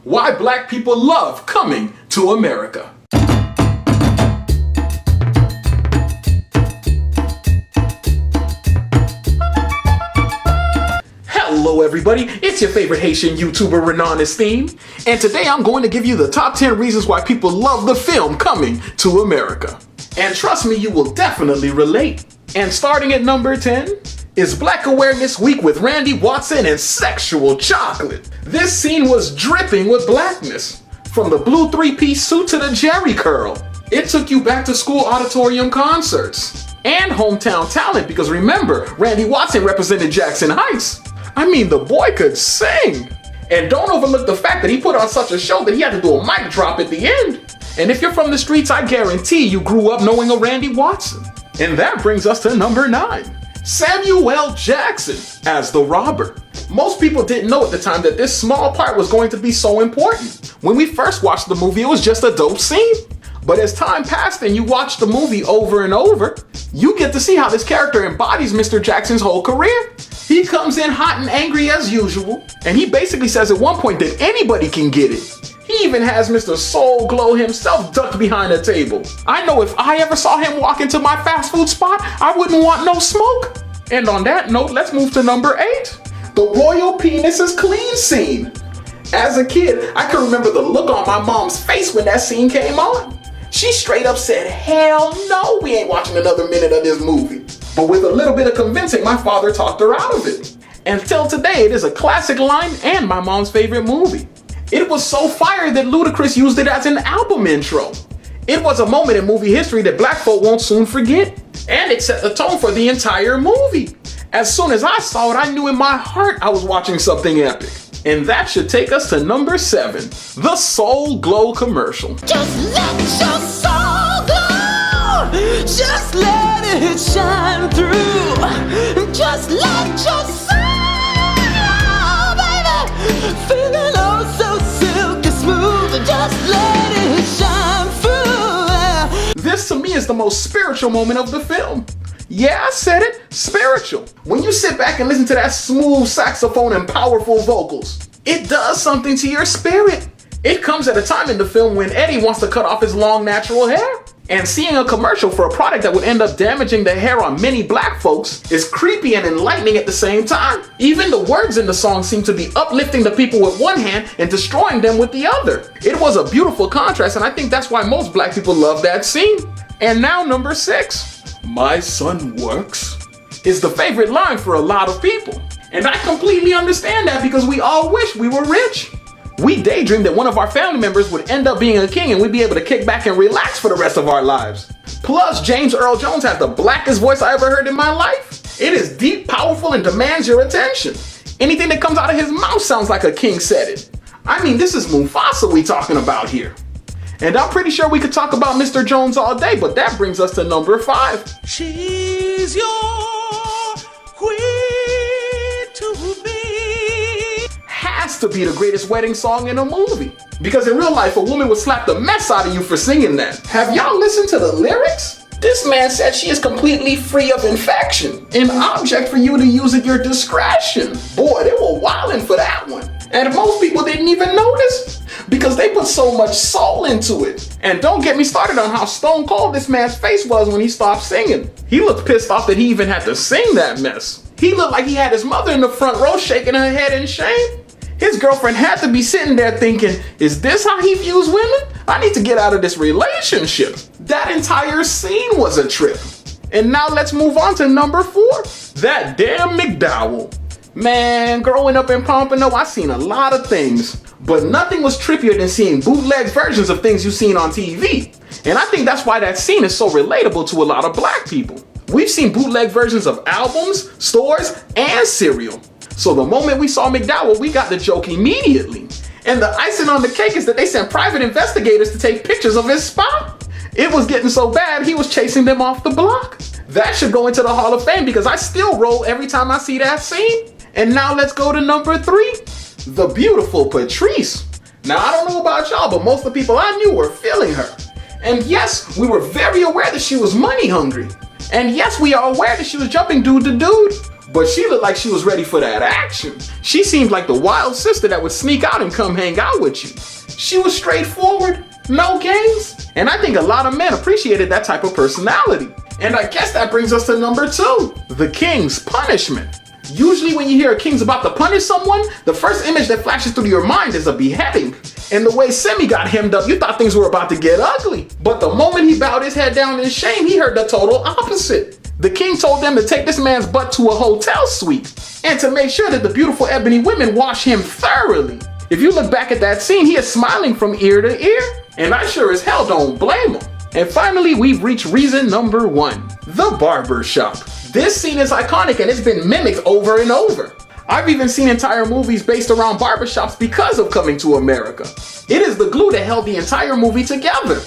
Why black people love coming to America. Hello everybody, it's your favorite Haitian YouTuber Renan Esteem, and today I'm going to give you the top 10 reasons why people love the film Coming to America. And trust me, you will definitely relate. And starting at number 10 is Black Awareness Week with Randy Watson and Sexual Chocolate. This scene was dripping with blackness, from the blue three-piece suit to the Jerry curl. It took you back to school auditorium concerts and hometown talent, because remember, Randy Watson represented Jackson Heights. I mean, the boy could sing. And don't overlook the fact that he put on such a show that he had to do a mic drop at the end. And if you're from the streets, I guarantee you grew up knowing a Randy Watson. And that brings us to number 9. Samuel L. Jackson as the robber. Most people didn't know at the time that this small part was going to be so important. When we first watched the movie, it was just a dope scene. But as time passed and you watch the movie over and over, you get to see how this character embodies Mr. Jackson's whole career. He comes in hot and angry as usual, and he basically says at one point that anybody can get it. He even has Mr. Soul Glow himself ducked behind a table. I know if I ever saw him walk into my fast food spot, I wouldn't want no smoke. And on that note, let's move to number 8. The Royal Penis is Clean scene. As a kid, I can remember the look on my mom's face when that scene came on. She straight up said, hell no, we ain't watching another minute of this movie. But with a little bit of convincing, my father talked her out of it. Until today, it is a classic line and my mom's favorite movie. It was so fire that Ludacris used it as an album intro. It was a moment in movie history that black folk won't soon forget. And it set the tone for the entire movie. As soon as I saw it, I knew in my heart I was watching something epic. And that should take us to number 7, the Soul Glow commercial. Just let your soul glow. Just let it shine through. Just let your soul, baby, feeling oh so silky smooth. Just let it shine through. This to me is the most spiritual moment of the film. Yeah, I said it, spiritual. When you sit back and listen to that smooth saxophone and powerful vocals, it does something to your spirit. It comes at a time in the film when Eddie wants to cut off his long natural hair. And seeing a commercial for a product that would end up damaging the hair on many black folks is creepy and enlightening at the same time. Even the words in the song seem to be uplifting the people with one hand and destroying them with the other. It was a beautiful contrast, and I think that's why most black people love that scene. And now number 6. My son works is the favorite line for a lot of people. And I completely understand that, because we all wish we were rich. We daydreamed that one of our family members would end up being a king and we'd be able to kick back and relax for the rest of our lives. Plus, James Earl Jones has the blackest voice I ever heard in my life. It is deep, powerful, and demands your attention. Anything that comes out of his mouth sounds like a king said it. I mean, this is Mufasa we talking about here. And I'm pretty sure we could talk about Mr. Jones all day, but that brings us to number 5. She's your queen to be. Has to be the greatest wedding song in a movie. Because in real life, a woman would slap the mess out of you for singing that. Have y'all listened to the lyrics? This man said she is completely free of infection, an object for you to use at your discretion. Boy, they were wildin' for that one. And most people didn't even notice, because they put so much soul into it. And don't get me started on how stone cold this man's face was when he stopped singing. He looked pissed off that he even had to sing that mess. He looked like he had his mother in the front row shaking her head in shame. His girlfriend had to be sitting there thinking, is this how he views women? I need to get out of this relationship. That entire scene was a trip. And now let's move on to number 4, that damn McDowell. Man, growing up in Pompano, I seen a lot of things, but nothing was trippier than seeing bootleg versions of things you've seen on TV. And I think that's why that scene is so relatable to a lot of black people. We've seen bootleg versions of albums, stores, and cereal. So the moment we saw McDowell, we got the joke immediately. And the icing on the cake is that they sent private investigators to take pictures of his spot. It was getting so bad, he was chasing them off the block. That should go into the Hall of Fame, because I still roll every time I see that scene. And now let's go to number 3, the beautiful Patrice. Now, I don't know about y'all, but most of the people I knew were feeling her. And yes, we were very aware that she was money hungry. And yes, we are aware that she was jumping dude to dude. but she looked like she was ready for that action. She seemed like the wild sister that would sneak out and come hang out with you. She was straightforward, no games, and I think a lot of men appreciated that type of personality. And I guess that brings us to number 2, the king's punishment. Usually when you hear a king's about to punish someone, the first image that flashes through your mind is a beheading. And the way Semi got hemmed up, you thought things were about to get ugly. But the moment he bowed his head down in shame, he heard the total opposite. The king told them to take this man's butt to a hotel suite and to make sure that the beautiful ebony women wash him thoroughly. If you look back at that scene, he is smiling from ear to ear, and I sure as hell don't blame him. And finally, we've reached reason number 1, the barber shop. This scene is iconic and it's been mimicked over and over. I've even seen entire movies based around barbershops because of Coming to America. It is the glue that held the entire movie together.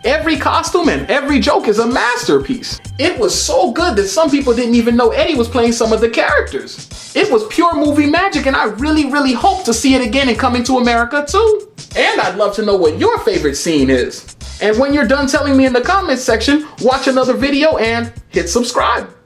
Every costume and every joke is a masterpiece. It was so good that some people didn't even know Eddie was playing some of the characters. It was pure movie magic, and I really hope to see it again in Coming to America too. And I'd love to know what your favorite scene is. And when you're done telling me in the comments section, watch another video and hit subscribe.